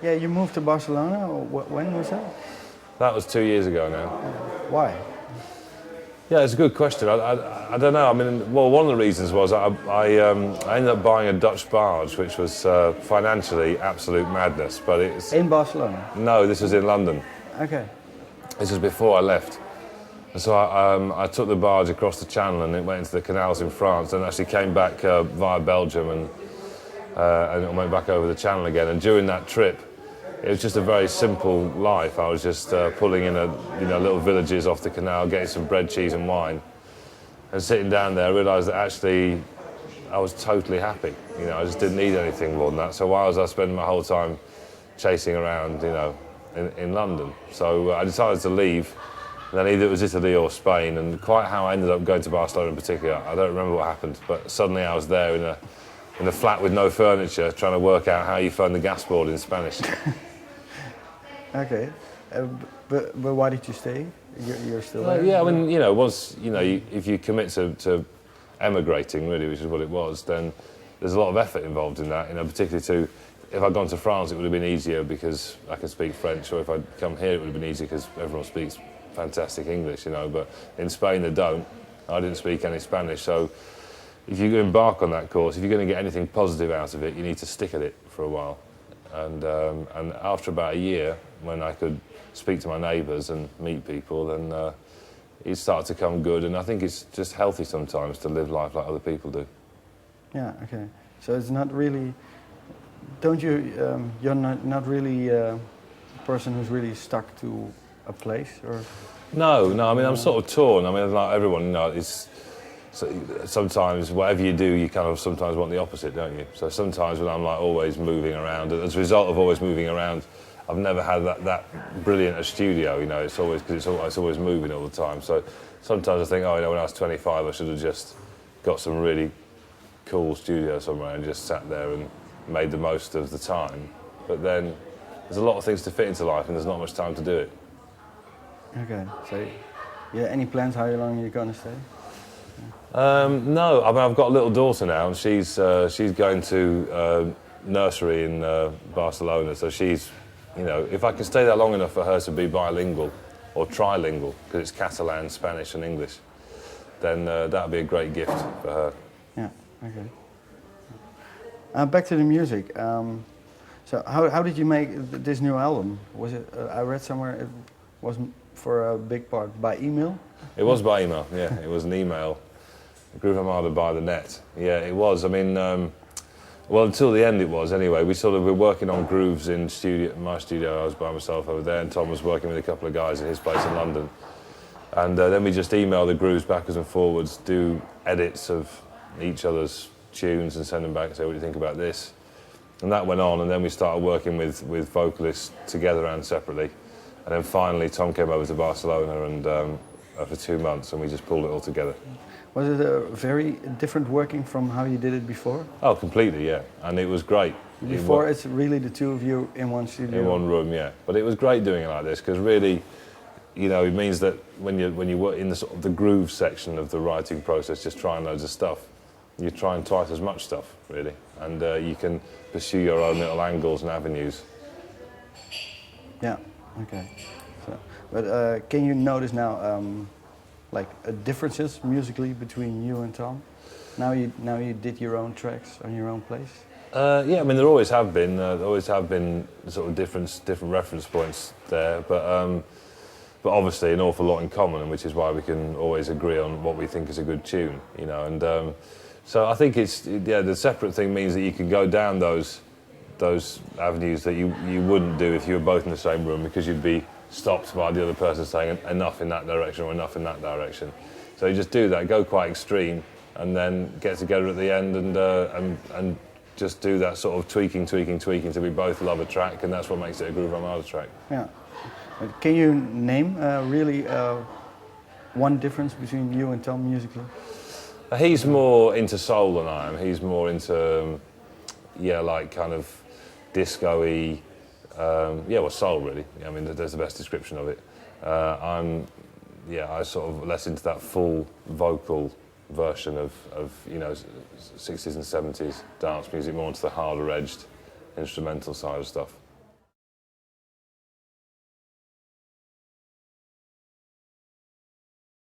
Yeah, you moved to Barcelona. When was that? That was 2 years ago now. Why? Yeah, it's a good question. I don't know. I mean, well, one of the reasons was I ended up buying a Dutch barge, which was financially absolute madness. But it's In Barcelona? no, this was in London. Okay. This was before I left. And so I took the barge across the channel and it went into the canals in France and actually came back via Belgium and went back over the channel again. And during that trip, it was just a very simple life. I was just pulling in little villages off the canal, getting some bread, cheese and wine. And sitting down there, I realised that actually I was totally happy. I just didn't need anything more than that. So why was I spending my whole time chasing around, in London? So I decided to leave. And then either it was Italy or Spain, and quite how I ended up going to Barcelona in particular, I don't remember what happened, but suddenly I was there in a flat with no furniture, trying to work out how you phone the gas board in Spanish. Okay, but why did you stay? You're still there? Yeah, I mean, once if you commit to emigrating, really, which is what it was, then there's a lot of effort involved in that. Particularly if I'd gone to France, it would have been easier because I can speak French, or if I'd come here, it would have been easier because everyone speaks fantastic English, But in Spain, they don't. I didn't speak any Spanish, so if you embark on that course, if you're going to get anything positive out of it, you need to stick at it for a while. And after about a year, when I could speak to my neighbours and meet people, then it started to come good. And I think it's just healthy sometimes to live life like other people do. Yeah. Okay. So it's not really. Don't you? You're not really a person who's really stuck to a place, or? No. I mean, I'm sort of torn. I mean, like everyone, it's. So sometimes whatever you do, you kind of sometimes want the opposite, don't you? So sometimes when I'm like always moving around, as a result of always moving around, I've never had that brilliant a studio. It's always because it's always moving all the time. So sometimes I think, when I was 25, I should have just got some really cool studio somewhere and just sat there and made the most of the time. But then there's a lot of things to fit into life, and there's not much time to do it. Okay. So, yeah. Any plans how long you're gonna stay? No, I mean, I've got a little daughter now, and she's going to nursery in Barcelona. So she's, if I can stay there long enough for her to be bilingual or trilingual, because it's Catalan, Spanish, and English, then that would be a great gift for her. Yeah. Okay. Back to the music. So how did you make this new album? Was it? I read somewhere it wasn't for a big part by email. It was by email. Yeah, it was an email. Groove Armada by the net. Yeah, it was. I mean, well, until the end it was anyway. We were working on grooves in my studio. I was by myself over there, and Tom was working with a couple of guys at his place in London. And then we just email the grooves backwards and forwards, do edits of each other's tunes and send them back and say, what do you think about this? And that went on, and then we started working with vocalists together and separately. And then finally Tom came over to Barcelona and for 2 months, and we just pulled it all together. Was it a very different working from how you did it before? Oh, completely, yeah. And it was great. Before, it's really the two of you in one studio? In one room, yeah. But it was great doing it like this, because really, it means that when you work in the sort of the groove section of the writing process, just trying loads of stuff, you're trying twice as much stuff, really. And you can pursue your own little angles and avenues. Yeah, okay. But can you notice now, differences musically between you and Tom? Now you did your own tracks on your own place. Yeah, I mean there always have been sort of different reference points there, but obviously an awful lot in common, which is why we can always agree on what we think is a good tune, And so I think the separate thing means that you can go down those avenues that you wouldn't do if you were both in the same room, because you'd be stopped by the other person saying enough in that direction or enough in that direction. So you just do that, go quite extreme, and then get together at the end and just do that sort of tweaking till we both love a track, and that's what makes it a Groove Armada track. Yeah. But can you name really one difference between you and Tom musically? He's more into soul than I am. He's more into kind of disco-y. Soul really. I mean, there's the best description of it. I'm sort of less into that full vocal version of 60s and 70s dance music, more into the harder-edged instrumental side of stuff.